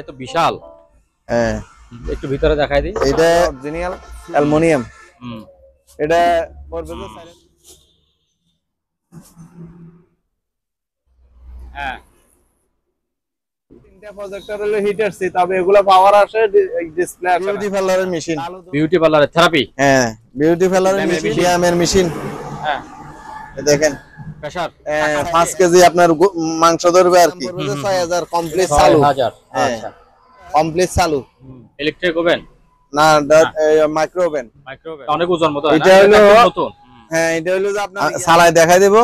তো বিশাল। হ্যাঁ, একটু ভিতরে দেখাই দিই। এটা অরিজিনাল অ্যালুমিনিয়াম। এটা পড়বে যে হ্যাঁ, তিনটা প্রজেক্টর হলো হিটার সি, তবে এগুলো পাওয়ার আসে ডিসপ্লে আসে। বিউটি পার্লারের মেশিন, বিউটি পার্লারের থেরাপি। হ্যাঁ বিউটি পার্লারের মেশিন, ডিএমের মেশিন। হ্যাঁ, দেখেন প্রেসার 5 কেজি আপনার মাংস ধরবে আর কি। 6000 কমপ্লিট চালু। 6000। হ্যাঁ, আচ্ছা, কমপ্লিট চালু। ইলেকট্রিক ওভেন না, মাইক্রো ওভেন। মাইক্রো ওভেন অনেক ওজন মতো। এটা হলো নতুন। হ্যাঁ, এটা হলো যে আপনার চালাই দেখাই দেব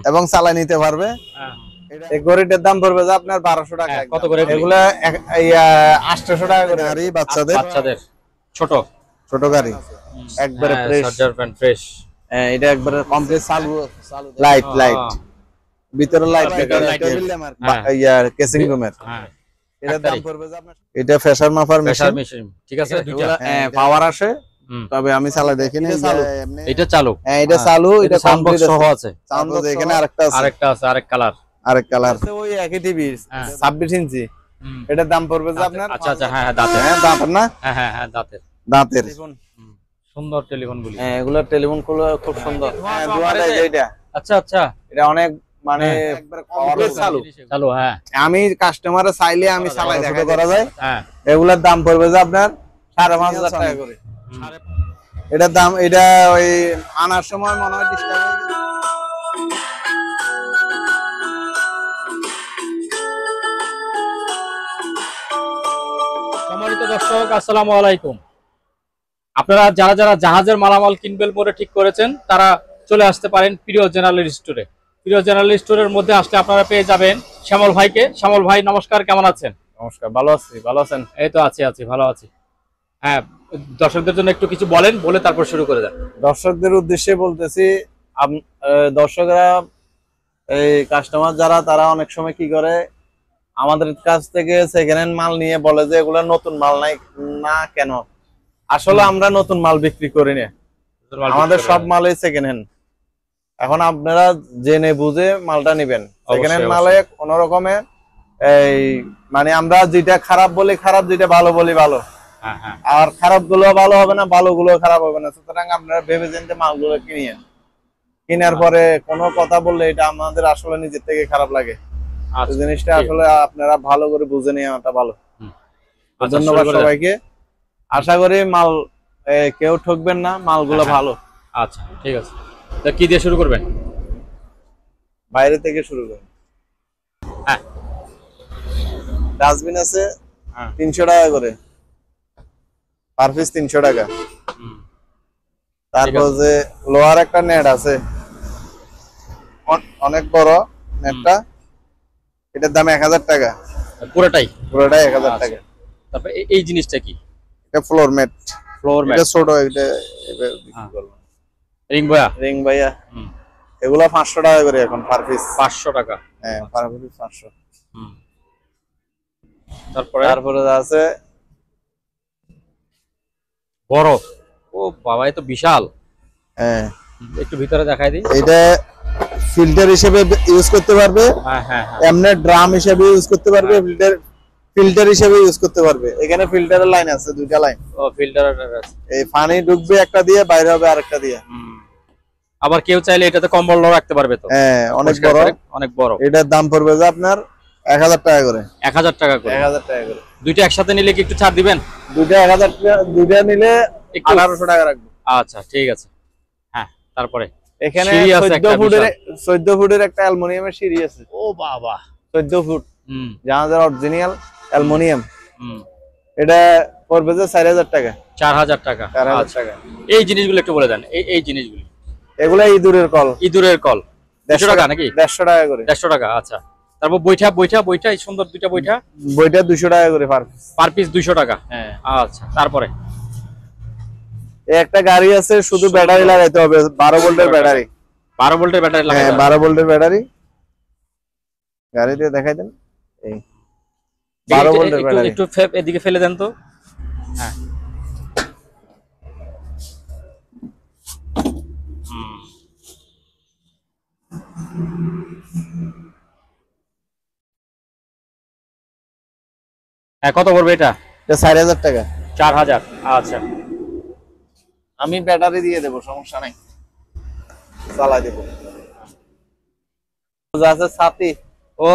এবং চালাই নিতে পারবে। এই গড়িটার দাম পড়বে যে আপনার 1200 টাকা। কত করে এগুলা 800 টাকা করে। গাড়ি বাচ্চাদের ছোট ছোট গাড়ি একবারে ফ্রেশ। Charger pan fresh. হ্যাঁ, এটা একবারে কমপ্লিট চালু। লাইট ভিতরে লাইট কেসিং রুমের। হ্যাঁ, এটার দাম পড়বে যে আপনার, এটা প্রেসার মাপার মেশিন। ঠিক আছে, দুইটা পাওয়ার আসে, তবে আমি চালা দেখিনি। এটা চালু। হ্যাঁ, এটা চালু। এটা সাউন্ড বক্স সহ আছে। সাউন্ড বক্স এখানে আরেকটা আছে, আরেক কালার। ওই একই টিভি 26 ইঞ্চি। এটার দাম পড়বে যে আপনার। আচ্ছা, হ্যাঁ দাঁতের। হ্যাঁ, দাঁতের না। হ্যাঁ, দাঁতের। সুন্দর টেলিফোন গুলি। হ্যাঁ, এগুলো টেলিফোন গুলো খুব সুন্দর। হ্যাঁ, দুয়ারে যেটা। আচ্ছা, এটা অনেক মানে কমপ্লিট চালু। হ্যাঁ, আমি কাস্টমারে চাইলে আমি চালাই দেখাই করা যায়। হ্যাঁ, এগুলোর দাম পড়বে যে আপনার 5500 টাকা করে। এটার দাম, এটা ওই আনার সময় মনে হয় ডিস্টার্ব হয়ে গেছে। সম্মানিত দর্শক, আসসালামু আলাইকুম। আপনারা যারা জাহাজের মালামাল কিনবেন বলে ঠিক করেছেন, তারা চলে আসতে পারেন প্রিয় জেনারেল স্টোরে। প্রিয় জেনারেল স্টোরের মধ্যে আসলে আপনারা পেয়ে যাবেন শ্যামল ভাইকে। শ্যামল ভাই, নমস্কার, কেমন আছেন? নমস্কার, ভালো আছি। ভালো আছেন? এই তো আছি, ভালো আছি। হ্যাঁ, দর্শকদের জন্য একটু কিছু বলেন, বলে তারপর শুরু করে দেন। দর্শকদের উদ্দেশ্যে বলতেছি, দর্শকরা, এই কাস্টমার যারা, তারা অনেক সময় কি করে, আমাদের কাছ থেকে সেকেন্ড হ্যান্ড মাল নিয়ে বলে যে এগুলা নতুন মাল নাই। না, কেন? আসলে আমরা নতুন মাল বিক্রি করি না, আমাদের সব মালই সেকেন্ড হ্যান্ড। এখন আপনারা জেনে বুঝে মালটা নিবেন। সেকেন্ড হ্যান্ড মালে কোন রকমের এই মানে আমরা যেটা খারাপ বলি খারাপ, যেটা ভালো বলি ভালো। আর খারাপ গুলো ভালো হবে না, ভালো গুলো খারাপ হবে না। সুতরাং আপনারা ভেবে চিন্তে মালগুলো কিনিয়েন। কেনার পরে কোনো কথা বললে এটা আমাদের আসলে নিজের থেকে খারাপ লাগে। জিনিসটা আসলে আপনারা ভালো করে বুঝে নেওয়াটা ভালো। ধন্যবাদ সবাইকে। আশা করি মাল কেউ ঠকবেন না, মালগুলো ভালো। আচ্ছা, ঠিক আছে। তা কি দিয়ে শুরু করবেন? বাইরে থেকে শুরু করুন। হ্যাঁ, ডাস্টবিন আছে 300 টাকা করে, পার পিস 300 টাকা। তারপর যে লোহার একটা নেট আছে, অনেক বড় নেটটা, এটার দাম 1000 টাকা। পুরোটাই 1000 টাকা। তারপর এই জিনিসটা কি? এটা ফ্লোর ম্যাট। এটা ছোট, এটা রিং ভাইয়া। এগুলা 500 টাকা করে এখন পার পিস। 500 টাকা। হ্যাঁ, পার পিস 500। তারপরে আছে বড়। ও বাবা, এ তো বিশাল। হ্যাঁ, একটু ভিতরে দেখাই দিই। এটা ফিল্টার হিসেবে ইউজ করতে পারবে। হ্যাঁ, এমনি ড্রাম হিসেবে ইউজ করতে পারবে, ফিল্টার হিসেবে ইউজ করতে পারবে। এখানে ফিল্টারের লাইন আছে, দুইটা লাইন। ও, ফিল্টারের আছে। এই পানি ঢুকবে একটা দিয়ে, বাইরে হবে আরেকটা দিয়ে। আবার কেউ চাইলে এটাতে কম্বল রাখতে পারবে তো। হ্যাঁ, অনেক বড়। এটার দাম পড়বে যে আপনার 1000 টাকা করে। 1000 টাকা করে। 1000 টাকা করে। দুইটা একসাথে নিলে কি একটু ছাড় দিবেন? দুইটা 1000 টাকা, দুইটা নিলে 1800 টাকা রাখবো। আচ্ছা, ঠিক আছে। হ্যাঁ, তারপরে এখানে 14 ফুটের একটা অ্যালুমিনিয়ামের সিঁড়ি আছে। ও বাবা, 14 ফুট। জাহাজের অরিজিনাল অ্যালুমিনিয়াম। এটা পড়বে যে 4000 টাকা। 4000 টাকা। 4000 টাকা। এই জিনিসগুলো একটু বলে দেন। এই জিনিসগুলো, এগুলা ইঁদুরের কল। 150 টাকা নাকি? 150 টাকা করে। 150 টাকা। আচ্ছা, তারপর বইটা এই সুন্দর দুইটা বইটা 200 টাকা করে পার পিস 200 টাকা। হ্যাঁ, আচ্ছা। তারপরে একটা গাড়ি আছে, শুধু ব্যাটারি লাগাইতে হবে। 12 ভোল্টের ব্যাটারি। 12 ভোল্টের ব্যাটারি লাগাই। হ্যাঁ, 12 ভোল্টের ব্যাটারি। গাড়ি দিয়ে দেখাই দেন। এই 12 ভোল্টের ব্যাটারি। একটু এদিকে ফেলে দেন তো। হ্যাঁ, হ্যাঁ, কত পড়বে এটা? এটা 4000 টাকা। 4000। আচ্ছা, আমি ব্যাটারি দিয়ে দেবো, সমস্যা নাই, চালাই দেবো। আছে ছাতি। ও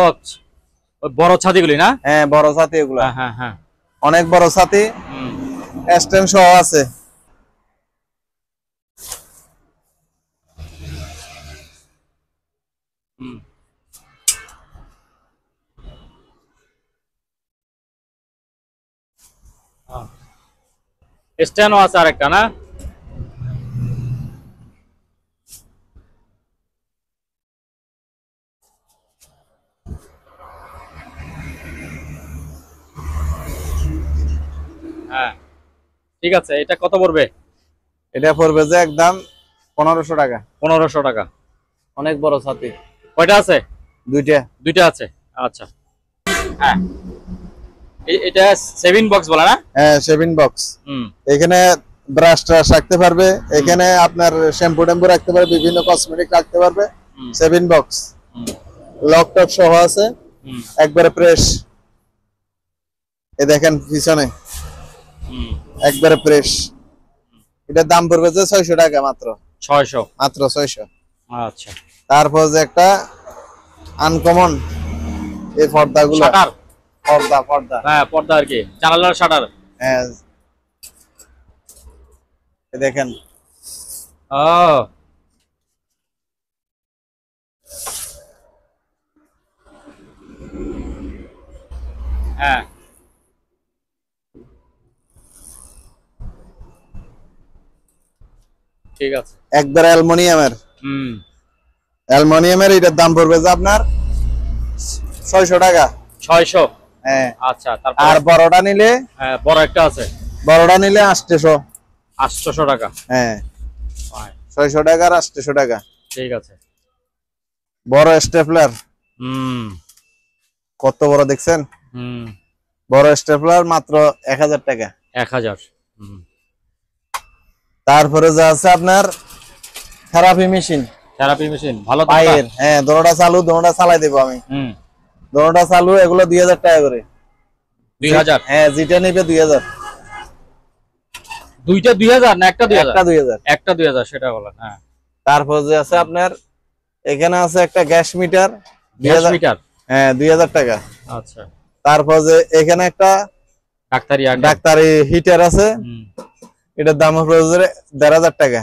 ওই বড় ছাতিগুলি না? হ্যাঁ, বড় ছাতি এগুলা। হ্যাঁ হ্যাঁ হ্যাঁ। অনেক বড় ছাতি, হুম। স্ট্যান্ড সহ আছে। হুম। স্ট্যান্ডও আছে আরেকটা না? হ্যাঁ, ঠিক আছে। এটা কত পড়বে? এটা পড়বে যে একদম 1500 টাকা। 1500 টাকা। অনেক বড় ছাতি। কয়টা আছে? দুইটা। দুইটা আছে। আচ্ছা, হ্যাঁ। এটা 7 বক্স বলা না? হ্যাঁ, শেভিং বক্স। হুম। এখানে ব্রাশ ট্রাশ রাখতে পারবে, এখানে আপনার শ্যাম্পু ট্যাম্পু রাখতে পারবে, বিভিন্ন কসমেটিক রাখতে পারবে। হুম। শেভিং বক্স, হুম। লক টক সহ আছে, হুম। একবারে ফ্রেশ। এ দেখেন পিছনে হুম। একবারে ফ্রেশ। এটার দাম পড়বে যে 600 টাকা মাত্র। 600 মাত্র 600। আচ্ছা। তারপর যে একটা আনকমন এই পর্দাগুলো, শাটার। পর্দা। হ্যাঁ, পর্দা আর কি, জানালার শাটার। হ্যাঁ, এ দেখেন। ও, হ্যাঁ, ঠিক আছে। একবারে অ্যালুমিনিয়ামের। হুম। অ্যালুমিনিয়ামের এটার দাম পড়বে যে আপনার 600 টাকা। 600। হ্যাঁ। আচ্ছা, তারপর? আর বড়টা নিলে, হ্যাঁ, বড় একটা আছে। বড়টা নিলে 800। 800 টাকা। হ্যাঁ, হয়। 600 টাকা আর 800 টাকা। ঠিক আছে। বড় স্টেপলার, হুম। কত বড় দেখছেন? হুম। বড় স্টেপলার মাত্র 1000 টাকা। 1000। হুম। তারপরে যা আছে আপনার থেরাপি মেশিন, থেরাপি মেশিন ভালো তো? পায়ের। হ্যাঁ, দোনোটা চালু, দোনোটা চালাই দেবো আমি। হুম। দোনোটা চালু, এগুলো 2000 টাকা করে। 2000? হ্যাঁ, যেটা নিবে 2000। দুইটা 2000 না একটা 2000? একটা 2000। একটা 2000, সেটা বলেন। হ্যাঁ। তারপর যে আছে আপনার এখানে আছে একটা গ্যাস মিটার, গ্যাস মিটার। হ্যাঁ, 2000 টাকা। আচ্ছা। তারপর যে এখানে একটা ডাক্তারি হিটার আছে, এটার দাম হবে 1500 টাকা।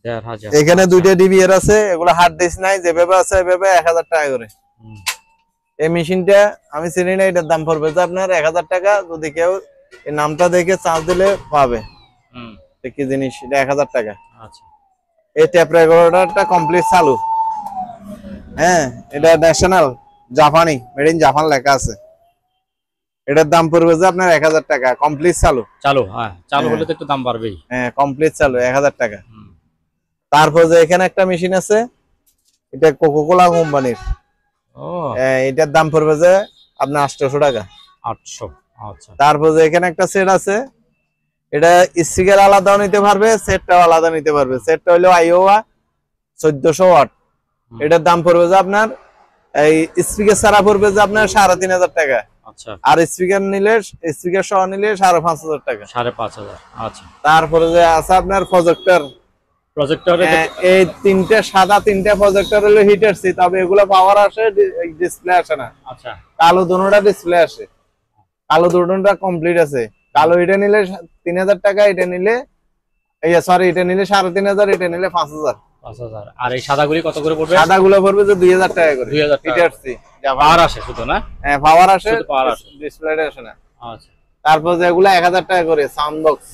1500। এখানে দুইটা ডিবিআর আছে, এগুলো হার্ড ডিস্ক নাই, যেভাবে আছে এভাবে 1000 টাকা করে। এই মেশিনটা আমি চিনি না, এটার দাম পড়বে যে আপনার 1000 টাকা। যদি কেউ এই নামটা দেখে চার্জ দিলে পাবে কি জিনিস, এটা 1000 টাকা। আচ্ছা। এই ট্যাপ রেকর্ডারটা কমপ্লিট চালু। হ্যাঁ, এটা ন্যাশনাল জাপানি, মেড ইন জাপান লেখা আছে। এটার দাম পড়বে যে আপনার 1000 টাকা, কমপ্লিট চালু। চালু, হ্যাঁ, চালু হলে তো একটু দাম বাড়বেই। হ্যাঁ, কমপ্লিট চালু, 1000 টাকা। তারপর যে এখানে একটা মেশিন আছে, এটা কোকোকোলা কোম্পানির। ও, এটার দাম পড়বে যে আপনার 800 টাকা। 800। আচ্ছা। তারপর যে এখানে একটা সেট আছে, এটা স্পিকার আলাদাও নিতে পারবে, সেটটাও আলাদা নিতে পারবে। সেটটা হলো আইওয়া 1400 ওয়াট। এটার দাম পড়বে যে আপনার এই স্পিকার ছাড়া পড়বে যে আপনার 3500 টাকা। আচ্ছা। আর স্পিকার নিলে, স্পিকার সহ নিলে 5500 টাকা। 5500। আচ্ছা। তারপরে যে আছে আপনার প্রজেক্টর। এই তিনটে সাদা, তিনটে প্রজেক্টর হলো হিটার সি, তবে এগুলো পাওয়ার আসে, ডিসপ্লে আসে না। আচ্ছা। কালো দুটোটা ডিসপ্লে আসে, কালো দুটোটা কমপ্লিট আছে। কালো এটা নিলে 3000 টাকা, এটা নিলে সরি, এটা নিলে 3500, এটা নিলে 5000। আর এই সাদাগুলি কত করে পড়বে? সাদাগুলো পড়বে যে 2000 টাকা করে। 2000 টাকা। হিটার সি, পাওয়ার আসে শুধু না? হ্যাঁ, পাওয়ার আসে, পাওয়ার আসে, ডিসপ্লেটা আসে না। আচ্ছা। তারপর যে এগুলো 1000 টাকা করে। সাউন্ড বক্স,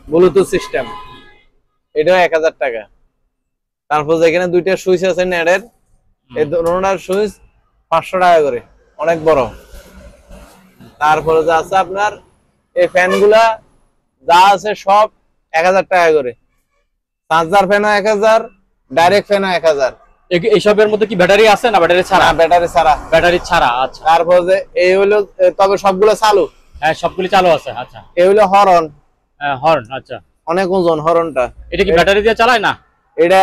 ব্লুটুথ সিস্টেম, এটাও 1000 টাকা। তারপর এখানে দুইটা সুইচ আছে নেটের, এই দুটোটার সুইচ 500 টাকা করে, অনেক বড়। তারপরে যা আছে আপনার এই ফ্যানগুলা যা আছে সব 1000 টাকা করে। চার্জার ফ্যানও 1000, ডাইরেক্ট ফ্যানও 1000। এইসবের মধ্যে কি ব্যাটারি আছে না ব্যাটারি ছাড়া? ব্যাটারি ছাড়া। ব্যাটারি ছাড়া। আচ্ছা। তারপর যে এই হলো, তবে সবগুলো চালু। হ্যাঁ, সবগুলি চালু আছে। আচ্ছা। এই হলো হর্ন। হর্ন। আচ্ছা। অনেক ওজন হর্নটা। এটা কি ব্যাটারি দিয়ে চালায় না? এটা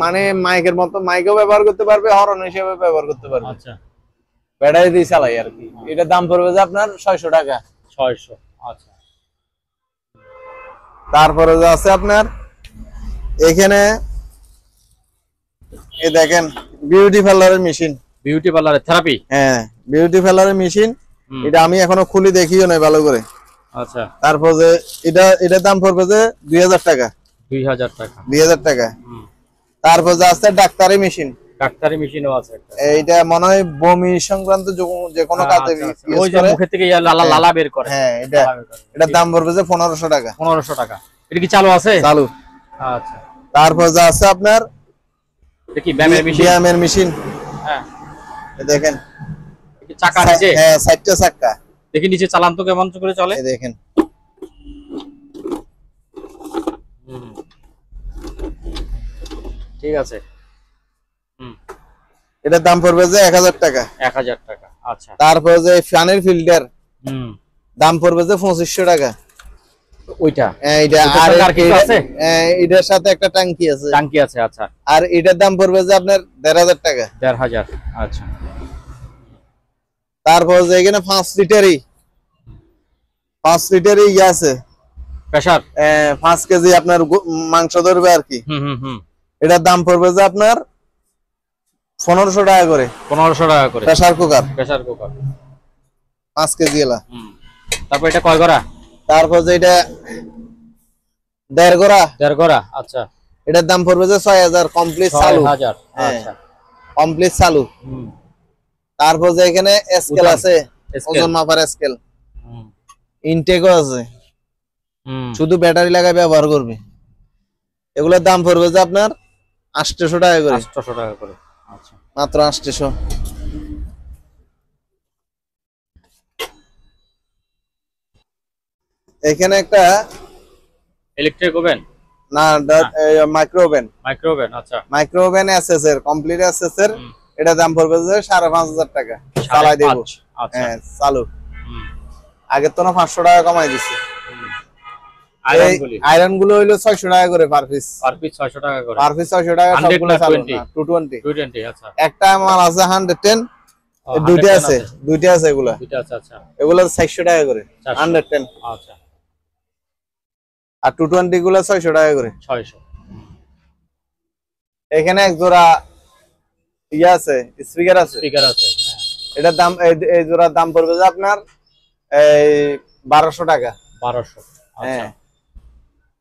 মানে মাইকের মতো, মাইকেও ব্যবহার করতে পারবে, হর্ন হিসেবে ব্যবহার করতে পারবে। আচ্ছা। ব্যাটারি দিয়ে চালাই আর কি। এটার দাম পড়বে যে আপনার 600 টাকা। 600। আচ্ছা। তারপরে যে আছে আপনার এখানে এই দেখেন বিউটি পার্লারের মেশিন। বিউটি পার্লারের থেরাপি। হ্যাঁ, বিউটি পার্লারের মেশিন। এটা আমি এখনো খুলি দেখিও নাই ভালো করে। আচ্ছা। তারপর যে এটার দাম পড়বে যে 2000 টাকা। 2000 টাকা। 2000 টাকা। তারপর যে আছে ডাক্তারি মেশিন। ডাক্তারি মেশিনও আছে একটা। এইটা মনে হয় বমি সংক্রান্ত যে কোনো কাজে ওই যে মুখে থেকে লালা লালা বের করে। হ্যাঁ, এটার দাম পড়বে যে 1500 টাকা। 1500 টাকা। এটা কি চালু আছে? চালু। আচ্ছা। তারপর যে আছে আপনার এটা কি ব্যায়ামের মেশিন? ব্যায়ামের মেশিন। হ্যাঁ, দেখেন এটা চাকা নিচে। হ্যাঁ, 4টা চাকা। দেখি নিচে চালান তো কেমন করে চলে। এই দেখেন। ঠিক আছে। এটার দাম পড়বে যে 1000 টাকা। 1000 টাকা। আচ্ছা। তারপর যে ফ্যানের ফিল্টার দাম পড়বে যে 2500 টাকা। ওইটা এইটা আর কি আছে? এটার সাথে একটা ট্যাঙ্কি আছে। ট্যাঙ্কি আছে। আচ্ছা। আর এটার দাম পড়বে যে আপনার 1500 টাকা। 1500। আচ্ছা। তারপর যে এখানে 5 লিটারই আছে প্রেসার। 5 কেজি আপনার মাংস ধরবে আর কি। এটার দাম পড়বে যে আপনার 1500 টাকা করে। 1500 টাকা করে। Pressure cooker. 5 কেজি এলা। তারপর এটা কয় গড়া? তারপর যে এটা 1.5 গড়া। 1.5 গড়া। আচ্ছা। এটার দাম পড়বে যে 6000 কমপ্লিট চালু। 6000। আচ্ছা, কমপ্লিট চালু। তারপর যে এখানে স্কেল আছে, ওজন মাপার স্কেল। ইনটেকও আছে। শুধু ব্যাটারি লাগায় ব্যবহার করবে। এগুলোর দাম পড়বে যে আপনার 800 টাকা করে। 800 টাকা করে। আচ্ছা। মাত্র 800। এখানে একটা ইলেকট্রিক ওভেন না, মাইক্রো ওভেন। আচ্ছা। মাইক্রো ওভেন এসএস এর কমপ্লিট এসএস এর। এটা দাম পড়বে যে 5500 টাকা। চালাই দেব। আচ্ছা। হ্যাঁ, চালু। আগে তো না 500 টাকা কমাই দিছি। আয়রন গুলো হইলো 600 টাকা করে পার পিস। 600 টাকা করে। পার পিস 600 টাকা সবগুলো চালু না। 220। আচ্ছা। একটা মাল আছে 110। দুইটা আছে এগুলা। আচ্ছা। এগুলা 400 টাকা করে। 110। আচ্ছা। আর 220 গুলা 600 টাকা করে। 600। এখানে এক জোড়া আছে, স্পিকার আছে। এটার দাম এই জোড়ার দাম পড়বে যে আপনার এই 1200 টাকা। 1200। হ্যাঁ।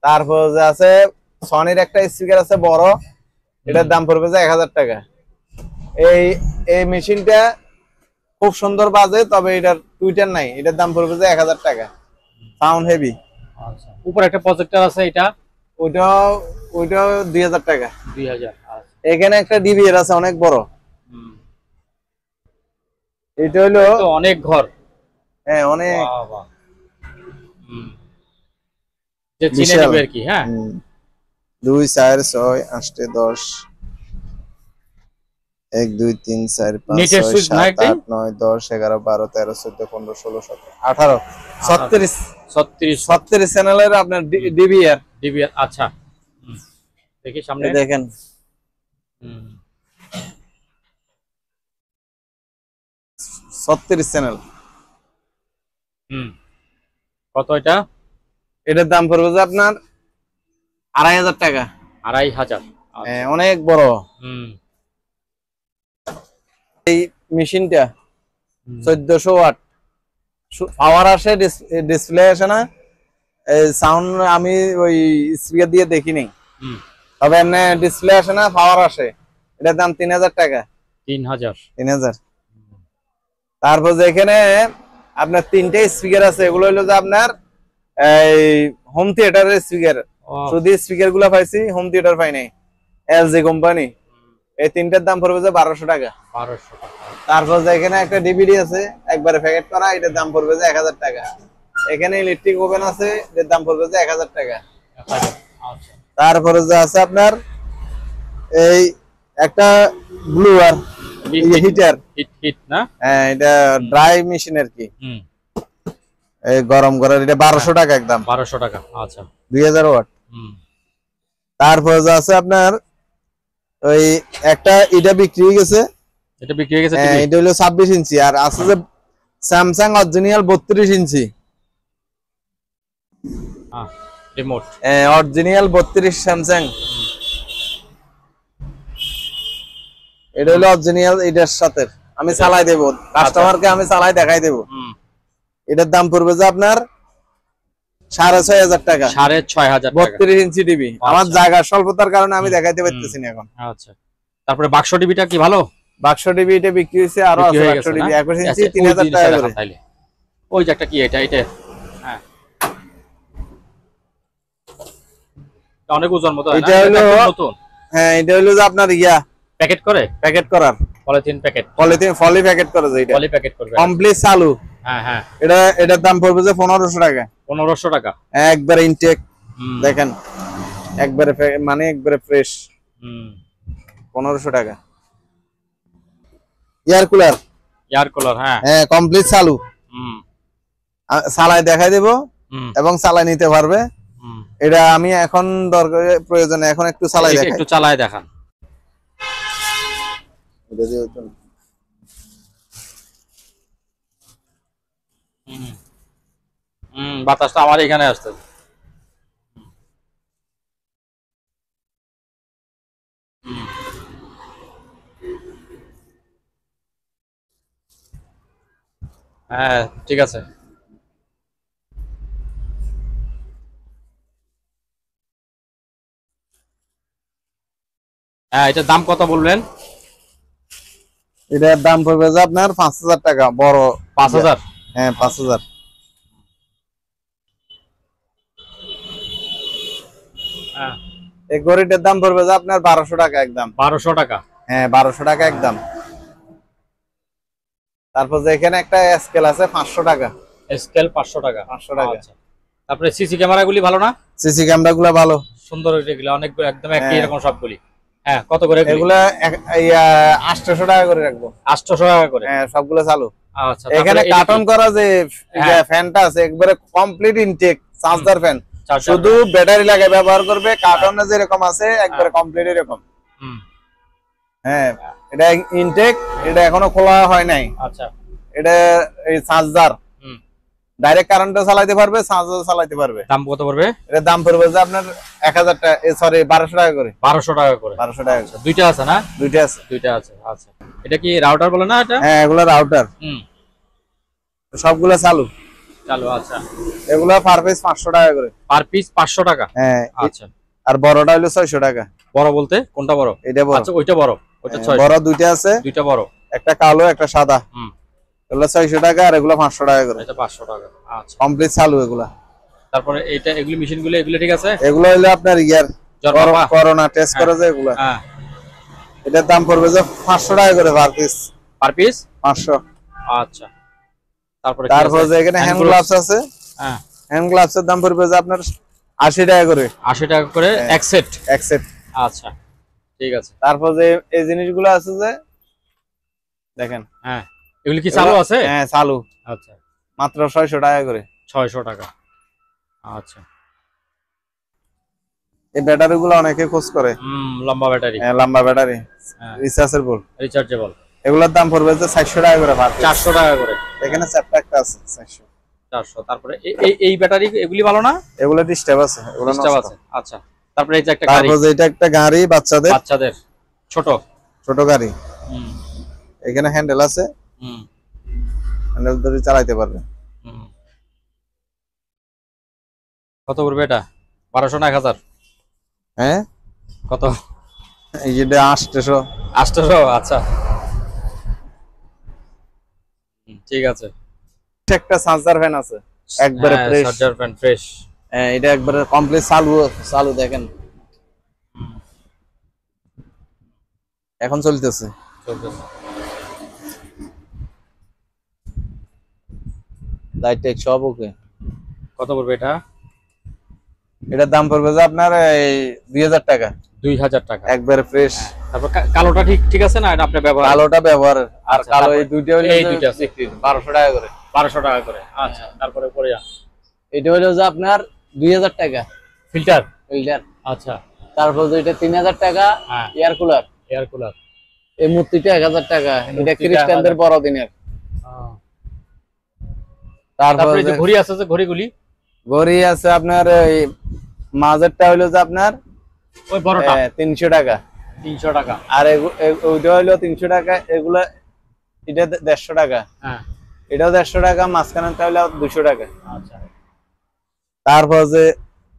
তারপর যে আছে সনির একটা স্পিকার আছে বড়। এটার দাম পড়বে যে 1000 টাকা। এই মেশিনটা খুব সুন্দর বাজে, তবে এটার টুইটার নাই। এটার দাম পড়বে যে 1000 টাকা। Sound heavy. আচ্ছা। উপরে একটা প্রজেক্টর আছে, এটা ওইটাও 2000 টাকা। 2000। আচ্ছা। এখানে একটা ডিভিআর আছে অনেক বড়। এটা হলো অনেক ঘর। হ্যাঁ, অনেক। বাহ। যে চিনে নেবে আর কি। হ্যাঁ। 2 4 6 8 10 1 2 3 4 5 6 7 8 9 10 11 12 13 14 15 16 17 18 36 চ্যানেলের আপনার ডিভিআর। আচ্ছা। দেখি সামনে দেখেন। 36 চ্যানেল। কত এটা? এটার দাম পড়বে যে আপনার 2500 টাকা। 2500। হ্যাঁ, অনেক বড়। এই মেশিনটা 1400 ওয়াট পাওয়ার আসে, ডিসপ্লে আসে না। এই সাউন্ড আমি ওই স্পিকার দিয়ে দেখিনি, তবে এমনি ডিসপ্লে আসে না, পাওয়ার আসে। এটার দাম 3000 টাকা। 3000। তারপর যে এখানে আপনার 3টে স্পিকার আছে। এগুলো হলো যে আপনার এই হোম থিয়েটারের স্পিকার। শুধু স্পিকার গুলা পাইছি, হোম থিয়েটার পাই নাই। LG company. এই 3টার দাম পড়বে যে 1200 টাকা। 1200 টাকা। তারপর যে এখানে একটা ডিভিডি আছে একবারে প্যাকেট করা। এটার দাম পড়বে যে 1000 টাকা। এখানে ইলেকট্রিক ওভেন আছে, এর দাম পড়বে যে 1000 টাকা। তারপরে যে আছে আপনার এই একটা ব্লুয়ার হিটার। হিট না? হ্যাঁ, এটা ড্রাই মেশিন আর কি। এই গরম করার। এটা 1200 টাকা একদম। 1200 টাকা। আচ্ছা। 2000 ওয়াট। তারপর যে আছে আপনার ওই একটা এটা বিক্রি হয়ে গেছে। এটা বিক্রি হয়ে গেছে হ্যাঁ, টিভি? এটা হলো 26 ইঞ্চি। আর আছে যে স্যামসাং অরিজিনাল 32 ইঞ্চি। হ্যাঁ, রিমোট। Original 32 Samsung. এটা হলো অরিজিনাল, এটার সাথে আমি চালাই দেব, কাস্টমারকে আমি চালাই দেখাই দেব। এটার দাম পড়বে যে আপনার 6,500 টাকা। 6,500 টাকা 32 ইঞ্চি টিভি। আমার জায়গা স্বল্পতার কারণে আমি দেখাইতে পারতেছি না এখন। আচ্ছা, তারপরে বাক্স টিভিটা কি ভালো? বাক্স টিভি এটা বিক্রি হয়েছে, আরো আছে বাক্স টিভি 21 ইঞ্চি 3000 টাকা করে। ওই যে একটা কি এটা হ্যাঁ, অনেক ওজন মতো। এটা হলো নতুন। হ্যাঁ, এটা হলো যে আপনার প্যাকেট করে, প্যাকেট করার পলিথিন প্যাকেট, ফলি প্যাকেট করে যে এটা পলি প্যাকেট করবে কমপ্লিট চালু। হ্যাঁ হ্যাঁ, এটার দাম পড়বে যে 1500 টাকা। 1500 টাকা একবারে ইনটেক দেখেন, একবারে মানে একবারে ফ্রেশ। 1500 টাকা। এয়ার কুলার, হ্যাঁ হ্যাঁ কমপ্লিট চালু। চালাই দেখাই দেব এবং চালাই নিতে পারবে। এটা আমি এখন দরকার প্রয়োজনে এখন একটু চালাই দেখাই, একটু চালায় দেখান। বাতাসটা আমার এখানে আসছে। হ্যাঁ ঠিক আছে। হ্যাঁ, এটার দাম কত বলবেন? এটার দাম পড়বে যে আপনার 5000 টাকা। বড় 5000? হ্যাঁ 5000। হ্যাঁ, এই ঘড়িটার দাম পড়বে যে আপনার 1200 টাকা একদম। 1200 টাকা? হ্যাঁ 1200 টাকা একদম। তারপর যে এখানে একটা স্কেল আছে 500 টাকা। স্কেল 500 টাকা? 500 টাকা। আচ্ছা, তারপরে সিসি ক্যামেরা গুলি ভালো না? সিসি ক্যামেরা গুলো ভালো, সুন্দর এগুলো, অনেক একদম একই রকম সবগুলি। হ্যাঁ, কত করে এগুলা? 800 টাকা করে রাখবো। 800 টাকা করে? হ্যাঁ, সবগুলো চালু। আচ্ছা, এখানে কার্টন করা যে ফ্যানটা আছে একবারে কমপ্লিট ইনটেক চার্জার ফ্যান, শুধু ব্যাটারি লাগে ব্যবহার করবে। কার্টনে যেরকম আছে একবারে কমপ্লিট এরকম। হ্যাঁ, এটা ইনটেক, এটা এখনো খোলা হয় নাই। আচ্ছা, এটা এই চার্জার ডাইরেক্ট কারেন্টে চালাতে পারবে, চার্জার চালাতে পারবে। দাম কত পড়বে? এর দাম পড়বে যে আপনার 1000 টাকা, সরি 1200 টাকা করে। 1200 টাকা করে? 1200 টাকা। দুইটা আছে না? দুইটা আছে। দুইটা আছে। আচ্ছা, এটা কি রাউটার বলে না এটা? হ্যাঁ, এগুলা রাউটার। সবগুলা চালু। চালু, আচ্ছা। এগুলা পার পিস 500 টাকা করে। পার পিস 500 টাকা? হ্যাঁ, আচ্ছা। আর বড়টা হলো 600 টাকা। বড় বলতে কোনটা বড়? এটা বড়। আচ্ছা, ওইটা বড়, ওইটা 600। বড় দুইটা আছে, দুইটা বড়, একটা কালো একটা সাদা। এগুলা 600 টাকা আর এগুলা 500 টাকা করে। এটা 500 টাকা। আচ্ছা, কমপ্লিট চালু এগুলা। তারপরে এইটা, এগুলি মেশিনগুলো এগুলো ঠিক আছে? এগুলো হলো আপনার করোনা টেস্ট করে যে এগুলা। হ্যাঁ, এটার দাম পড়বে যে 500 টাকা করে পার পিস। Per piece 500। আচ্ছা, তারপরে যে এখানে হ্যান্ড গ্লাভস আছে। হ্যাঁ, হ্যান্ড গ্লাভস এর দাম পড়বে যে আপনার 80 টাকা করে। 80 টাকা করে এক সেট? এক সেট। আচ্ছা, ঠিক আছে। তারপর যে এই জিনিসগুলো আছে যে দেখেন। হ্যাঁ, এগুলি কি চালু আছে? হ্যাঁ চালু। আচ্ছা, মাত্র 600 টাকা করে। 600 টাকা। আচ্ছা, এই ব্যাটারি গুলো অনেকে খোঁজ করে। লম্বা ব্যাটারি। হ্যাঁ, লম্বা ব্যাটারি, রিচার্জেবল। রিচার্জেবল। এগুলোর দাম পড়বে যে 400 টাকা করে। 400 টাকা করে। এখানে চ্যাপ্টার একটা আছে 400। 400। তারপরে এই ব্যাটারি এগুলি ভালো না? এগুলো ডিস্টার্ব আছে, এগুলো ডিস্টার্ব আছে। আচ্ছা, তারপরে এই যে একটা গাড়ি। তারপর যে এটা একটা গাড়ি বাচ্চাদের ছোট গাড়ি। এখানে হ্যান্ডেল আছে, হ্যান্ডেল ধরে চালাতে পারবে। কত পড়বে এটা? 1200 না 1000? হ্যাঁ, কত? এই যে 800। 800? আচ্ছা, ঠিক আছে। একটা চার্জার ফ্যান আছে একবারে ফ্রেশ। Charger fan fresh. হ্যাঁ, এটা একবারে কমপ্লিট চালু দেখেন, এখন চলতেছে। লাইট টেক সব ওকে। কত পড়বে এটা? এটার দাম পড়বে যে আপনার এই 2000 টাকা। 2000 টাকা একবারে ফ্রেশ। তারপর কালোটা ঠিক আছে না? এটা আপনি ব্যবহার? কালোটা ব্যবহার। আর আচ্ছা, কালো এই দুইটা হলো এই দুইটা 1200 টাকা করে। 1200 টাকা করে। আচ্ছা, তারপরে পরে এটা হলো যে আপনার 2000 টাকা ফিল্টার। ফিল্টার। আচ্ছা, তারপর এটা 3000 টাকা হ্যাঁ, এয়ার কুলার। Air cooler. এই মূর্তিটা 1000 টাকা, এটা মূর্তিটা খ্রিস্টানদের 1000 বড়দিনের। তারপরে তারপরে যে ঘড়ি আছে, যে ঘড়িগুলি ঘড়ি আছে আপনার এই মাঝেরটা হইলো যে আপনার ওই বড়টা 300 টাকা, 300 টাকা। আর ওইটা হইলো 300 টাকা। এগুলা এটা 150 টাকা, হ্যাঁ এটাও 150 টাকা, মাঝখানেরটা হইলো 200 টাকা। আচ্ছা। তারপর যে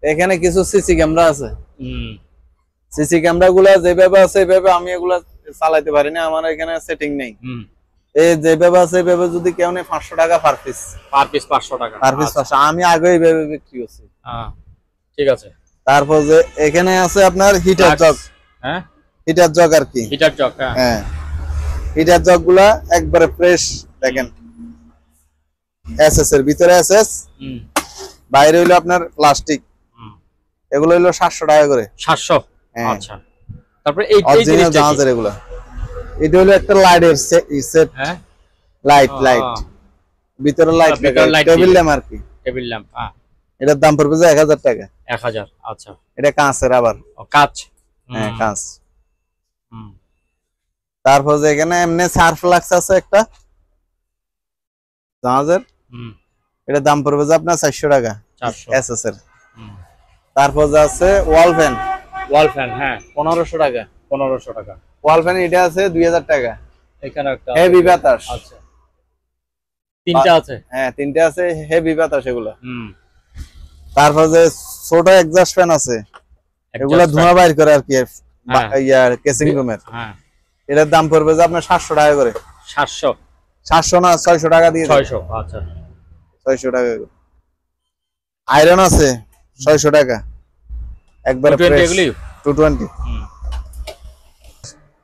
এখানে কিছু সিসি ক্যামেরা আছে, হুম সিসি ক্যামেরা গুলা যেভাবে আছে এইভাবে আমি এগুলা চালাইতে পারি না, আমার এখানে সেটিং নেই। হুম এই যেভাবে আছে এইভাবে যদি কেউ নেই 500 টাকা পার পিস। পার পিস 500 টাকা। পার পিস 500, আমি আগে এইভাবে বিক্রি করছি। ঠিক আছে। তারপর যে এখানে আছে আপনার হিটার জগ। হ্যাঁ হিটার জগ আর কি, হিটার জগ। হ্যাঁ হিটার জগ গুলা একবারে ফ্রেশ দেখেন, এসএস এর ভিতরে এসএস, বাইরে হইলো আপনার প্লাস্টিক। এগুলো হইলো 700 টাকা করে। 700। হ্যাঁ। আচ্ছা। তারপরে এই অরিজিনাল জাহাজের এগুলা। এটা হলো একটা লাইটের সেট। হ্যাঁ লাইট ভিতরে লাইট টেবিল ল্যাম্প আর কি, টেবিল ল্যাম্প। এটার দাম পড়বে যে 1000 টাকা। 1000। আচ্ছা। এটা কাঁচের আবার। কাঁচ। হ্যাঁ কাঁচ। তারপর যে এখানে এমনি সার্ফ লাক্স আছে একটা জাহাজের, এটা দাম পড়বে যে আপনার 400 টাকা, 400 এসএস এর। তারপর যে আছে ওয়াল ফ্যান। ওয়াল ফ্যান, হ্যাঁ 1500 টাকা। 1500 টাকা। ওয়াল ফ্যান এটা আছে 2000 টাকা। এখানে একটা হেভি বাতাস। আচ্ছা। তিনটা আছে। হ্যাঁ তিনটা আছে, হেভি বাতাস এগুলো। তারপর যে ছোট এক্সস্ট ফ্যান আছে, এগুলা ধোঁয়া বাইর করে আর কি, ইয়ার কেসিং রুমের। হ্যাঁ এটার দাম পড়বে যে আপনার 700 টাকা করে। 700 না 600 টাকা দিয়ে 600। আচ্ছা 600 টাকা। আয়রন আছে 600 টাকা একবার ফ্রেশ। এগুলি 220।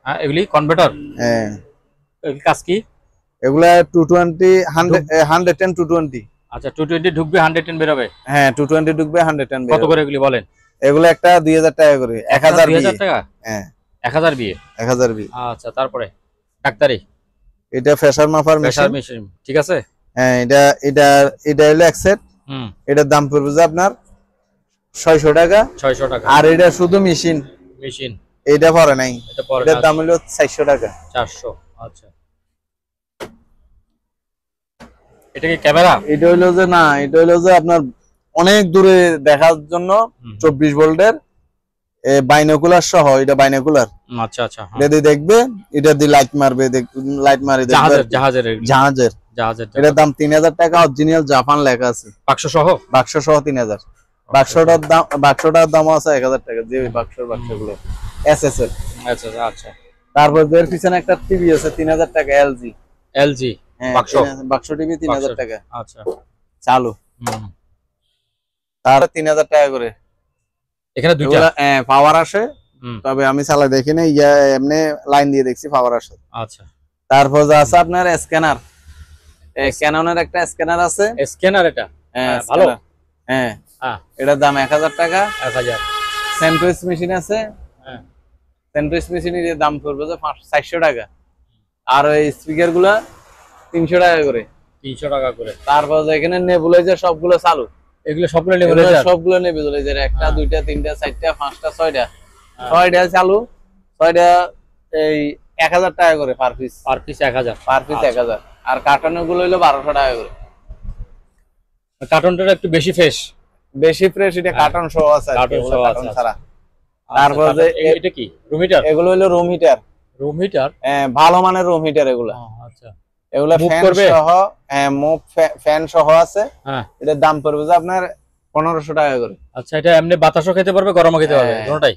হ্যাঁ এগুলি কনভার্টার। হ্যাঁ এগুলি কাজ কি? এগুলা 220 110 220। আচ্ছা 220 ঢুকবে, 110 বের হবে। হ্যাঁ 220 ঢুকবে, 110 বের হবে। কত করে এগুলি বলেন? এগুলা একটা 2000 টাকা করে। 1000 2000 টাকা। হ্যাঁ 1000 বিয়ে। 1000 বি। আচ্ছা তারপরে ডাক্তারি, এটা প্রেসার মাপার মেশিন। ঠিক আছে। হ্যাঁ এটা হলো এক সেট। এটার দাম পড়বে যে আপনার 600 টাকা। 600 টাকা। আর এটা শুধু মেশিন, এটা পরে নাই, এটার দাম হলো 400 টাকা। 400। আচ্ছা। এটা কি ক্যামেরা? এটা হলো যে না, এটা হলো যে আপনার অনেক দূরে দেখার জন্য 24 ভোল্টের বাইনোকুলার সহ। এটা বাইনোকুলার। আচ্ছা আচ্ছা। এটা দিয়ে দেখবে, এটা দিয়ে লাইট মারবে, লাইট মারি দেখবে। জাহাজের। এটার দাম 3000 টাকা। অরিজিনাল জাপান লেখা আছে, বাক্স সহ 3000। বাক্সটার দাম আছে 1000 টাকা। যে বাক্সগুলো এসএস এর। আচ্ছা। তারপর এর পিছনে একটা টিভি আছে 3000 টাকা, এলজি। হ্যাঁ বাক্স টিভি 3000 টাকা। আচ্ছা চালু। তার 3000 টাকা করে। এখানে দুইটা পাওয়ার আসে, তবে আমি চালা দেখি না, এমনি লাইন দিয়ে দেখছি পাওয়ার আসে। আচ্ছা। তারপর যা আছে আপনার স্ক্যানার, ক্যাননের একটা স্ক্যানার আছে। স্ক্যানার এটা ভালো। হ্যাঁ এটার দাম 1000 টাকা। 1000। স্যান্ডউইচ মেশিন আছে। স্যান্ডউইচ মেশিনের দাম পড়বে যে 400 টাকা। আর ওই স্পিকার গুলা 300 টাকা করে। 300 টাকা করে। তারপর এখানে নেবুলাইজার সবগুলো চালু। এগুলো সবগুলো নেবুলাইজার। সবগুলো নেবুলাইজার, একটা দুইটা তিনটা চারটা পাঁচটা ছয়টা চালু। 6টা এই 1000 টাকা করে পার পিস। 1000। 1000। আর কার্টনের গুলো হইলো 1200 টাকা করে। কার্টনটা একটু বেশি ফ্রেশ। এটা কার্টন সহ আছে, কার্টন ছাড়া। তারপর যে এটা কি রুম হিটার? এগুলো হলো রুম হিটার। ভালো মানের রুম হিটার এগুলো। আচ্ছা। এগুলো ফ্যান সহ, ফ্যান সহ আছে। এটার দাম পড়বে যে আপনার 1500 টাকা করে। আচ্ছা। এটা এমনি বাতাসও খেতে পারবে, গরমও খেতে পারবে, দুটোটাই।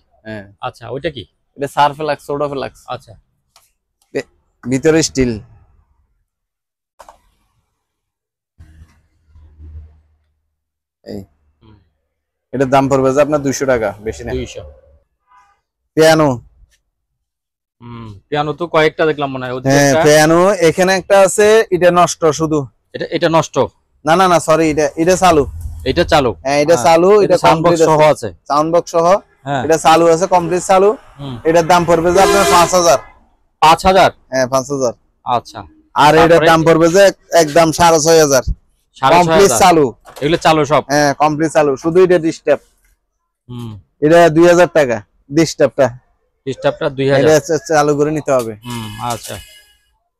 আচ্ছা। ওইটা কি? এটা সারফ্লাক্স, সোডাফ্লাক্স। আচ্ছা। ভিতরে স্টিল। এটার দাম পড়বে যে আপনার 200 টাকা, বেশি না। 200। পিয়ানো তো কয়েকটা দেখলাম মনে হয়। হ্যাঁ পিয়ানো এখানে একটা আছে, এটা নষ্ট শুধু। এটা নষ্ট? না সরি, এটা চালু। এটা চালু? হ্যাঁ এটা চালু। এটা সাউন্ড বক্স সহ আছে। সাউন্ড বক্স সহ এটা চালু আছে, কমপ্লিট চালু। এটার দাম পড়বে যে আপনার 5000। 5000? হ্যাঁ 5000। আচ্ছা। আর এটার দাম পড়বে যে একদম 6500। কমপ্লিট চালু। এগুলো চালু সব? হ্যাঁ কমপ্লিট চালু, শুধু এটা ডিস্টার্ব। এটা 2000 টাকা ডিস্টার্বটা। ডিস্টার্বটা এটা 2000। চালু করে নিতে হবে। আচ্ছা,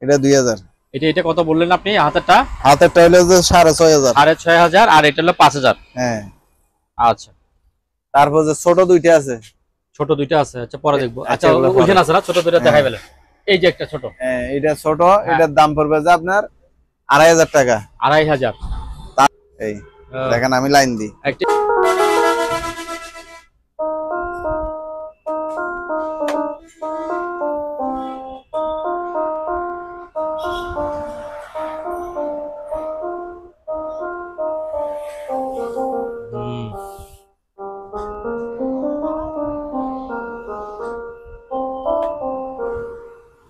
এটা 2000। এটা কত বললেন আপনি? হাতেরটা হলো যে 6500। 6500 আর এটা হলো 5000। হ্যাঁ। আচ্ছা, তারপর যে ছোট দুইটা আছে। ছোট দুইটা আছে, আচ্ছা পরে দেখবো। আচ্ছা, আচ্ছা, এগুলো ওইখানে আছে না ছোট দুইটা, দেখাই ফেলেন। এই যে একটা ছোট। হ্যাঁ, এটা ছোট, এটার দাম পড়বে যে আপনার 2500 টাকা। 2500। এই দেখেন আমি লাইন দিই। একটা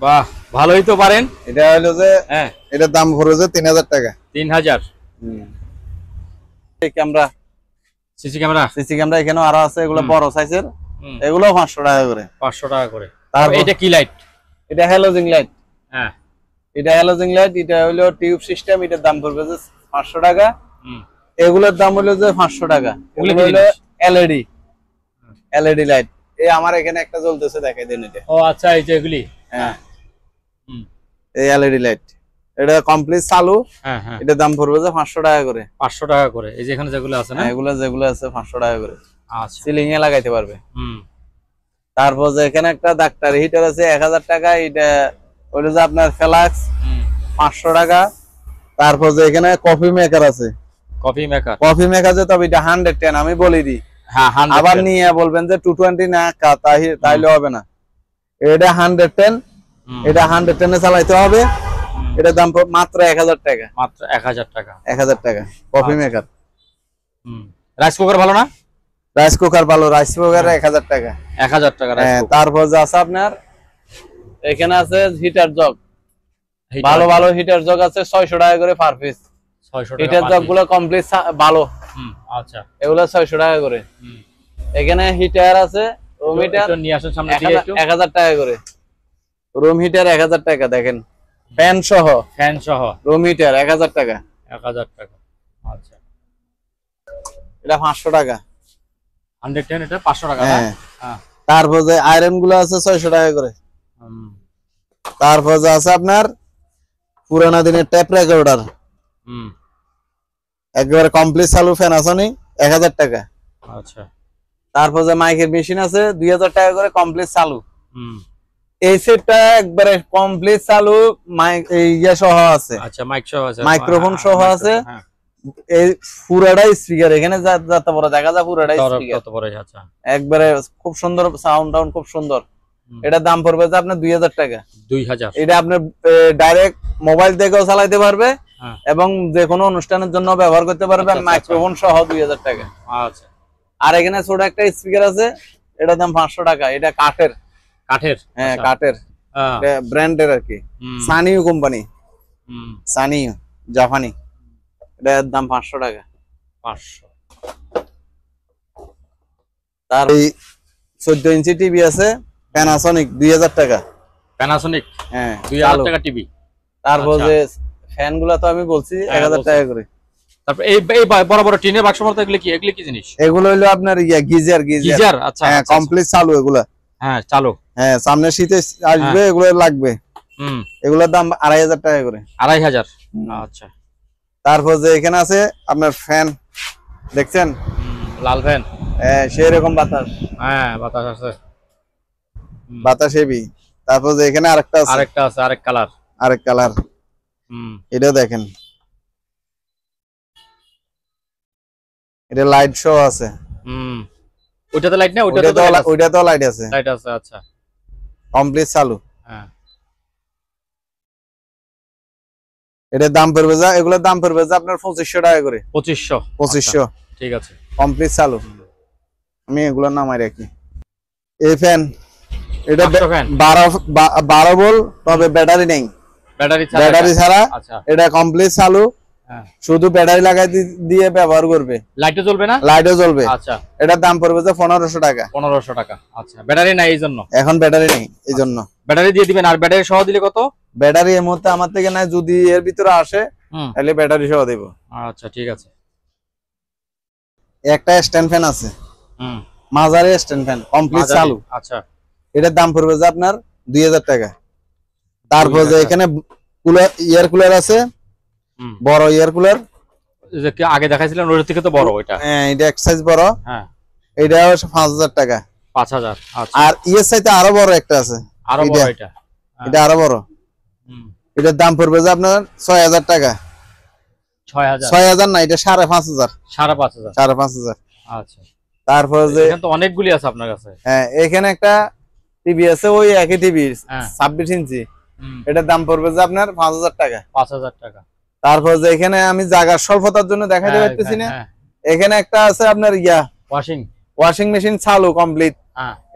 বাহ, ভালোই তো পারেন। এটা হলো যে হ্যাঁ, এটার দাম পড়বে যে 3000 টাকা। 3000। ক্যামেরা, সিসি ক্যামেরা এখানেও আরো আছে, এগুলো বড় সাইজের, এগুলো 500 টাকা করে। 500 টাকা করে। তারপর এটা কি লাইট? এটা হ্যালোজিং লাইট। হ্যাঁ, এটা হ্যালোজিং লাইট, এটা হলো টিউব সিস্টেম, এটার দাম পড়বে যে 500 টাকা। এগুলোর দাম হলো যে 500 টাকা। এগুলো হলো এলইডি লাইট। এই আমার এখানে একটা জ্বলতেছে, দেখাই দেন এটা। ও আচ্ছা, এই যে এগুলি। হ্যাঁ, এই এলইডি লাইট, এটা কমপ্লিট চালু। হ্যাঁ হ্যাঁ, এটার দাম পড়বে যে 500 টাকা করে। 500 টাকা করে। এই যে এখানে যেগুলো আছে না, যেগুলো আছে 500 টাকা করে। আচ্ছা, সিলিং এ লাগাইতে পারবে। তারপর যে এখানে একটা ডাক্তার হিটার আছে 1000 টাকা, এটা হলো যে আপনার ফ্লাক্স 500 টাকা। তারপর যে এখানে কফি মেকার আছে, কফি মেকার যে, তবে এটা 110 আমি বলি দিই। হ্যাঁ, আবার নিয়ে বলবেন যে 220 না, তাইলে হবে না। এটা 110, এটা 110 এ চালাইতে হবে। এটার দাম মাত্র 1000 টাকা। মাত্র 1000 টাকা। 1000 টাকা কফি মেকার। রাইস কুকার ভালো না? রাইস কুকার ভালো, রাইস কুকার 1000 টাকা। 1000 টাকা। তারপর যে আছে আপনার এখানে আছে হিটার জগ, ভালো ভালো হিটার জগ আছে 600 টাকা করে পার পিস। 600 টাকা হিটার জগ গুলো কমপ্লিট ভালো। আচ্ছা, এগুলো 600 টাকা করে। এখানে হিটার আছে, রুম হিটার নিয়ে আসেন সামনে দিয়ে একটু। 1000 টাকা করে। রুম হিটার 1000 টাকা। দেখেন ফ্যান সহ রুম হিটার 1000 টাকা। 1000 টাকা। আচ্ছা, এটা 500 টাকা। 110, এটা 500 টাকা। হ্যাঁ। তারপর যে আয়রন গুলো আছে 600 টাকা করে। তারপর যে আছে আপনার পুরানা দিনের ট্যাপ রেকর্ডার, একবারে কমপ্লিট চালু ফ্যানাসনি 1000 টাকা। আচ্ছা, তারপর যে মাইকের মেশিন আছে 2000 টাকা করে কমপ্লিট চালু। এই সেটটা একবারে কমপ্লিট চালু, মাইক ইয়া সহ আছে। আচ্ছা, মাইক সহ আছে, মাইক্রোফোন সহ আছে। এই পুরাটাই স্পিকার, এখানে যত বড় দেখা যায় পুরাটাই স্পিকার। তত বড়। আচ্ছা, একবারে খুব সুন্দর সাউন্ড খুব সুন্দর। এটার দাম পড়বে যে আপনার 2000 টাকা। 2000। এটা আপনি ডাইরেক্ট মোবাইল থেকেও চালাতে পারবে এবং যে কোনো অনুষ্ঠানের জন্য ব্যবহার করতে পারবেন, মাইক্রোফোন সহ 2000 টাকা। আচ্ছা, আর এখানে ছোট একটা স্পিকার আছে, এটার দাম 500 টাকা। এটা কাঠের। হ্যাঁ, কাঠের, ব্র্যান্ডের আর কি, সানিও কোম্পানি, সানিও জাপানি। এটার দাম 500 টাকা। 500। তার এই 14 ইঞ্চি টিভি আছে প্যানাসোনিক 2000 টাকা। প্যানাসোনিক, হ্যাঁ, 2000 টাকা টিভি। তারপর যে ফ্যান গুলা তো আমি বলছি 1000 টাকা করে। তারপর এই বড় বড় টিনের বাক্স মতো, এগুলি কি জিনিস? এগুলো হলো আপনার গিজার। আচ্ছা, হ্যাঁ, কমপ্লিট চালু এগুলা। হ্যাঁ, চালু। হ্যাঁ, সামনে শীতে আসবে, এগুলো লাগবে। এগুলোর দাম 2500 টাকা করে। 2500। আচ্ছা। তারপর যে এখানে আছে আপনার ফ্যান, দেখছেন লাল ফ্যান। হ্যাঁ, সেই রকম বাতাস। হ্যাঁ, বাতাস আছে, বাতাস হেভি। তারপর যে এখানে আরেকটা আছে, আরেক কালার। এটা দেখেন, এটা লাইট শো আছে। ওইটাতে লাইট না? ওইটাতেও লাইট আছে। আচ্ছা, কমপ্লিট চালু। হ্যাঁ, এটার দাম পড়বে যা, এগুলোর দাম পড়বে যা আপনার 2500 টাকা করে। 2500। ঠিক আছে, কমপ্লিট চালু। আমি এগুলোর নামাই রাখি। এই ফ্যান, এটা 12 ভোল্ট, তবে ব্যাটারি নেই, ব্যাটারি ছাড়া। আচ্ছা, এটা কমপ্লিট চালু, শুধু ব্যাটারি লাগাই দিয়ে ব্যবহার করবে। লাইটও জ্বলবে না? লাইটও জ্বলবে। আচ্ছা, এটার দাম পড়বে যে 1500 টাকা। 1500 টাকা। আচ্ছা, ব্যাটারি নাই এই জন্য? এখন ব্যাটারি নেই এই জন্য। ব্যাটারি দিয়ে দিবেন। আর ব্যাটারি সহ দিলে কত? ব্যাটারি এর মধ্যে আমার থেকে নাই, যদি এর ভিতরে আসে তাহলে ব্যাটারি সহ দেব। আচ্ছা, ঠিক আছে। একটা স্ট্যান্ড ফ্যান আছে, মাঝারি স্ট্যান্ড ফ্যান, কমপ্লিট চালু। আচ্ছা, এটার দাম পড়বে যে আপনার 2000 টাকা। তারপর যে 2000 এখানে কুলার ইয়ার কুলার আছে, বড় ইয়ার কুলার, যে কি আগে দেখাইছিলেন ওর থেকে তো বড় ওইটা। হ্যাঁ এটা এক সাইজ বড়। হ্যাঁ এটা 5000 টাকা। 5000। আচ্ছা। আর ইয়ের সাইতে আরো বড় একটা আছে, আরো বড় এটা। এটা আরো বড়। এটার দাম পড়বে যে আপনার 6000 টাকা। 6000? 6000 না, এটা 5500। 5500? 5500। আচ্ছা। তারপর যে এখানে তো অনেকগুলি আছে আপনার কাছে। হ্যাঁ এখানে একটা টিভি আছে, ওই একই টিভি 26 ইঞ্চি। এটার দাম পড়বে যে আপনার 5000 টাকা। 5000 টাকা। তারপর যে এখানে আমি জায়গার স্বল্পতার জন্য দেখাতে পারতেছি না, এখানে একটা আছে আপনার ওয়াশিং মেশিন চালু কমপ্লিট।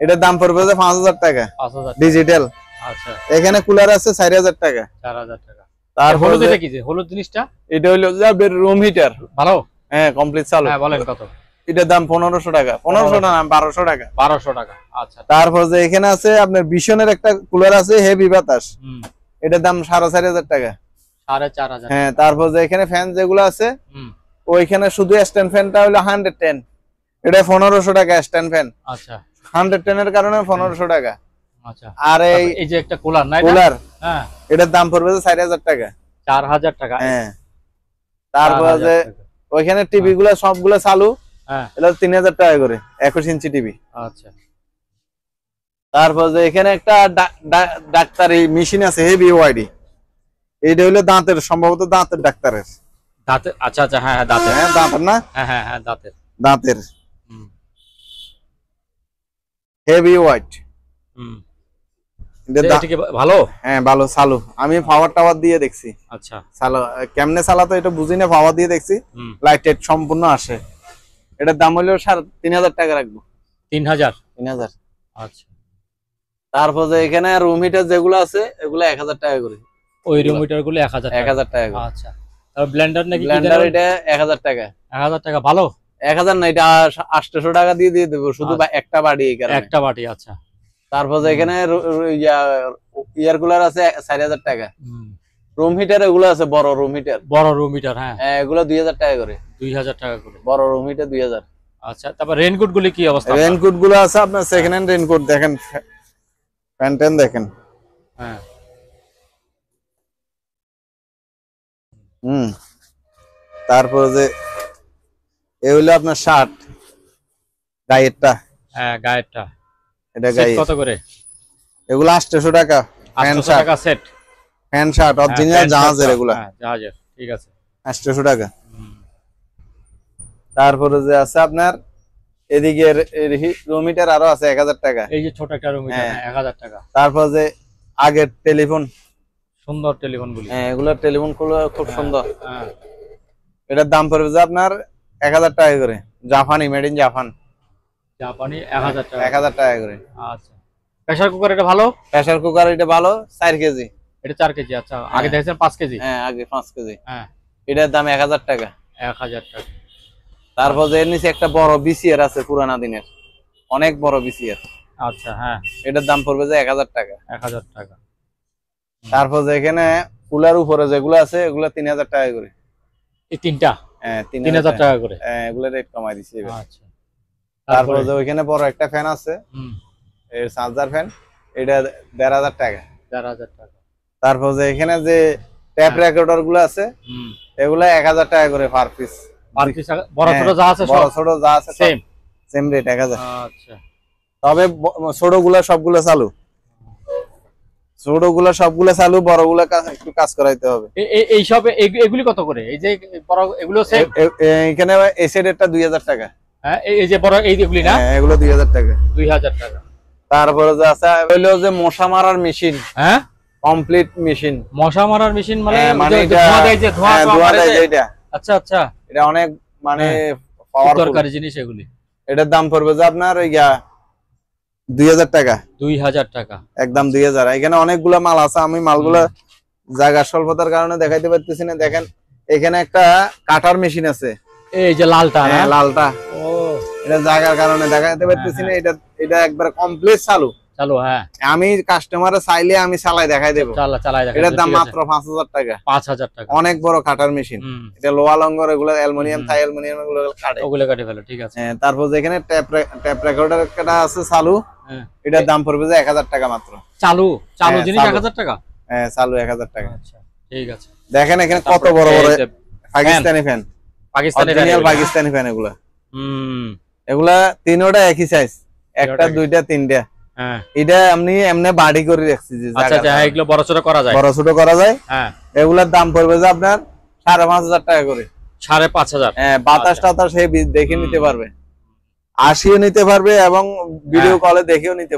এটার দাম পড়বে যে 5000 টাকা, 5000 ডিজিটাল। আচ্ছা। এখানে কুলার আছে 4000 টাকা। 4000 টাকা। তারপর এটা কি যে হলুদ জিনিসটা? এটা হলো যে রুম হিটার। ভালো? হ্যাঁ কমপ্লিট চালু। হ্যাঁ বলেন কত? এটার দাম 1500 টাকা। 1500 না, 1200 টাকা। 1200 টাকা। আচ্ছা। তারপর যে এখানে আছে আপনার বিশনের একটা কুলার আছে হেভি বাতাস, এটার দাম 4500 টাকা। 4500? হ্যাঁ। তারপর যে এখানে ফ্যান যেগুলো আছে, ওইখানে শুধু স্ট্যান্ড ফ্যানটা হলো 110, এটা 1500 টাকা স্ট্যান্ড ফ্যান। আচ্ছা। 110 এর কারণে 1500 টাকা। আচ্ছা। আর এই যে একটা কুলার নাই কুলার, হ্যাঁ, এটার দাম পড়বে 4000 টাকা। 4000 টাকা? হ্যাঁ। তারপর যে ওইখানে টিভি গুলো সবগুলো চালু, হ্যাঁ, এটা 3000 টাকা করে 21 ইঞ্চি টিভি। আচ্ছা। তারপর যে এখানে একটা ডাক্তারি মেশিন আছে হেভি ওয়াইডি, এইটা হলো দাঁতের, সম্ভবত দাঁতের ডাক্তারের। দাঁতের? আচ্ছা আচ্ছা, হ্যাঁ দাঁতের। হ্যাঁ দাঁতের না? হ্যাঁ হ্যাঁ হ্যাঁ দাঁতের। দাঁতের হেভি ওয়াইট। এটা কি ভালো? হ্যাঁ ভালো চালু। আমি পাওয়ার টাওয়ার দিয়ে দেখছি। আচ্ছা। চালু কেমনে চালাতো এটা বুঝি না, পাওয়ার দিয়ে দেখছি, লাইটেড সম্পূর্ণ আসে। এটার দাম হলো 3500 টাকা রাখবো। 3000? 3000। আচ্ছা। তারপর যে এখানে রুম হিটার যেগুলো আছে এগুলো 1000 টাকা করে। ওই রুম হিটার গুলো 1000 টাকা? 1000 টাকা করে। আচ্ছা। আর ব্লেন্ডার নাকি? ব্লেন্ডার এটা 1000 টাকা। 1000 টাকা? ভালো? 1000 না, এটা 800 টাকা দিয়ে দেবো শুধু একটা বাড়ি, এই কারণে একটা বাটি। আচ্ছা। তারপর যে এখানে ইয়ার কুলার আছে 4000 টাকা। রুম হিটার এগুলো আছে, বড় রুম হিটার। বড় রুম হিটার? হ্যাঁ, এগুলো 2000 টাকা করে। 2000 টাকা করে বড় রুম হিটার 2000। আচ্ছা। তারপর রেইনকোট গুলি কি অবস্থা? রেইনকোট গুলো আছে আপনার সেকেন্ড হ্যান্ড রেইনকোট, দেখেন প্যান্টেন দেখেন। হ্যাঁ। তারপর যে এই হলো আপনার শার্ট গায়েরটা। হ্যাঁ গায়েরটা। এটা গায়ে কত করে? এগুলো 800 টাকা। 800 টাকা সেট? ফ্যান শার্ট অরিজিনাল জাহাজের, এগুলো জাহাজের। ঠিক আছে, 800 টাকা। তারপরে যে আছে আপনার এদিকে রুম হিটার আরো আছে 1000 টাকা। এই যে ছোট একটা রুম হিটার 1000 টাকা। তারপর যে আগের টেলিফোন, সুন্দর টেলিফোন গুলি। হ্যাঁ এগুলো টেলিফোন গুলো খুব সুন্দর। এটার দাম পড়বে যে আপনার 1000 টাকা করে। জাপানি, মেড ইন জাপান। জাপানি 1000 টাকা? 1000 টাকা করে। আচ্ছা। প্রেসার কুকার এটা ভালো? প্রেসার কুকার এটা ভালো, 4 কেজি। এটা 4 কেজি? আচ্ছা। আগে দেখেছেন 5 কেজি? হ্যাঁ আগে 5 কেজি। হ্যাঁ। এটার দাম 1000 টাকা। 1000 টাকা। তারপর যে এর নিচে একটা বড় বিসিআর আছে, পুরানা দিনের অনেক বড় বিসিআর। আচ্ছা। হ্যাঁ। এটার দাম পড়বে যে 1000 টাকা। 1000 টাকা। তারপর যে এখানে কুলার উপরে যেগুলো আছে এগুলো 3000 টাকা করে। এই তিনটা? হ্যাঁ 3000 টাকা করে। হ্যাঁ এগুলো রেট কমাই দিছি এবার। আচ্ছা। তারপর যে ওইখানে বড় একটা ফ্যান আছে, এর চার্জার ফ্যান, এটা 1500 টাকা। 1500 টাকা। তারপর যে এখানে যে ট্যাপ রেকর্ডার গুলো আছে এগুলো 1000 টাকা করে পার পিস। Per piece? বড় ছোট যা আছে বড় ছোট যা আছে সেম রেট 1000। আচ্ছা। তবে ছোট গুলা সবগুলো চালু, ছোট গুলা সবগুলো চালু, বড় গুলা একটু কাজ করাইতে হবে। এই সব এগুলি কত করে? এই যে বড় এগুলো সেম? এখানে এসেড এরটা 2000 টাকা। হ্যাঁ এই যে বড় এইগুলি না? হ্যাঁ এগুলো 2000 টাকা। 2000 টাকা। তারপরে যে আছে হইলো যে মশা মারার মেশিন। হ্যাঁ কমপ্লিট মেশিন। মশা মারার মেশিন মানে ধোঁয়া দেয় যে, ধোঁয়া দেয় যেটা। আচ্ছা আচ্ছা। এটা অনেক মানে পাওয়ারফুল দরকারি জিনিস এগুলি। এটার দাম পড়বে যে আপনার 2000 টাকা। 2000 টাকা একদম 2000। এখানে অনেকগুলা মাল আছে, আমি মালগুলা জায়গা স্বল্পতার কারণে দেখাইতে পারতেছি না। দেখেন এখানে একটা কাটার মেশিন আছে, এই যে লালটা না? লালটা। ও এটা জায়গার কারণে দেখাইতে পারতেছি না। এটা একবার কমপ্লিট চালু। চালু, হ্যাঁ। আমি কাস্টমারে চাইলে আমি চালাই দেখাই দেবো। চালাই দেখাই, এটার দাম মাত্র 5000 টাকা। 5000 টাকা। অনেক বড় কাটার মেশিন। এটা লোহা লঙ্গর, এগুলো অ্যালুমিনিয়াম, থাই অ্যালুমিনিয়াম, এগুলো কাটে, ওগুলো কাটে ফেলে, ঠিক আছে। হ্যাঁ। তারপর যেখানে ট্যাপ রেকর্ডার একটা আছে চালু, এটার দাম পড়বে যে 1000 টাকা মাত্র। চালু জিনিস 1000 টাকা? হ্ঁ, চালু 1000 টাকা। আচ্ছা, ঠিক আছে। দেখেন এখানে কত বড় বড় পাকিস্তানি ফ্যান, পাকিস্তানি ফ্যান এগুলা। এগুলা তিনটা একই সাইজ, একটা দুইটা তিনটা। হ্যাঁ, এটা আমি এমনি বাড়ি করে রাখছি যে। আচ্ছা আচ্ছা, এগুলো বড় ছোট করা যায়, বড় ছোট করা যায়। হ্যাঁ, এগুলার দাম পড়বে যে আপনার 5500 টাকা করে। 5500? হ্যাঁ, বাতাস টাতাস দেখে নিতে পারবে, আসিও নিতে পারবে এবং ভিডিও কলে দেখেও নিতে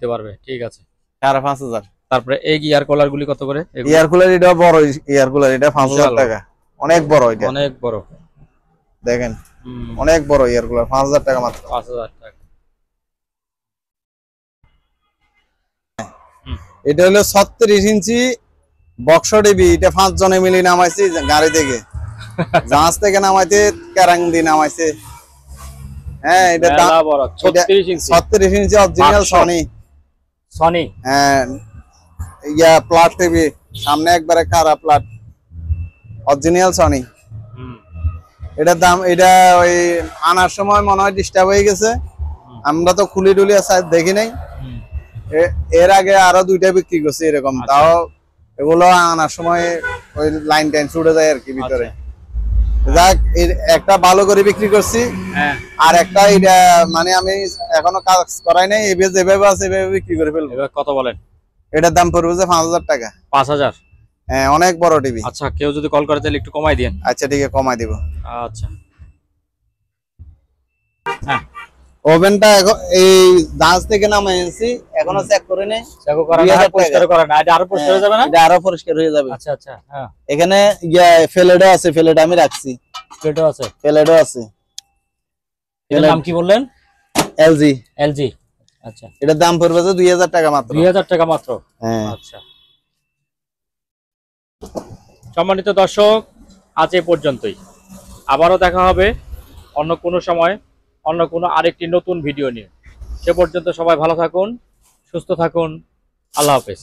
পারবে, ঠিক আছে। 5500। তারপরে এই ইয়ার কুলার গুলি কত করে? ইয়ার কুলার এটা বড় ইয়ার কুলার, এটা 5000 টাকা, অনেক বড়। এটা অনেক বড়, দেখেন অনেক বড় ইয়ার কুলার, 5000 টাকা মাত্র। 5000 টাকা। এটা হলো 36 ইঞ্চি বক্স টিভি। এটা 5 জনে মিলে নামাইছি গাড়ি থেকে, জাহাজ থেকে নামাইতে, ক্যারাং দিয়ে নামাইছে। হ্যাঁ, এটা দাম 36 ইঞ্চি অরিজিনাল সনি। হ্যাঁ, ইয়া প্লাট টিভি, সামনে একবারে কারা প্লাট, অরিজিনাল সনি। এটার দাম, এটা ওই আনার সময় মনে হয় ডিস্টার্ব হয়ে গেছে, আমরা তো খুলি টুলি দেখি নাই। এর আগে আরো দুইটা বিক্রি করছি এরকম, তাও এগুলো আনার সময় ওই লাইন টাইন ছুটে যায় আর কি ভিতরে। যাক, একটা ভালো করে বিক্রি করছি, আর একটা এটা মানে আমি এখনো কাজ করাই নাই, যেভাবে আছে এভাবে বিক্রি করে ফেলবো। কত বলেন? এটার দাম পড়বে যে 5000 টাকা। 5000? হ্যাঁ, অনেক বড় টিভি। আচ্ছা, কেউ যদি কল করে তাহলে একটু কমাই দিন। আচ্ছা, ঠিক আছে, কমাই দিব। আচ্ছা, হ্যাঁ। ওভেনটা এই জাহাজ থেকে নামাইছি, এখনো চেক করে নেই, চেক করা না, পরিষ্কার করা না, এটা আরো পরিষ্কার হয়ে যাবে না? এটা আরো পরিষ্কার হয়ে যাবে। আচ্ছা আচ্ছা, হ্যাঁ। এখানে ফেলেডও আছে, ফেলেড আমি রাখছি, ফেলেডও আছে। এর নাম কি বললেন? এলজি। আচ্ছা, এটার দাম পড়বে যে 2000 টাকা মাত্র। 2000 টাকা মাত্র? হ্যাঁ। আচ্ছা, সম্মানিত দর্শক, আজ এ পর্যন্তই। আবারও দেখা হবে অন্য কোনো সময়, অন্য কোনো আরেকটি নতুন ভিডিও নিয়ে। সে পর্যন্ত সবাই ভালো থাকুন, সুস্থ থাকুন। আল্লাহ হাফেজ।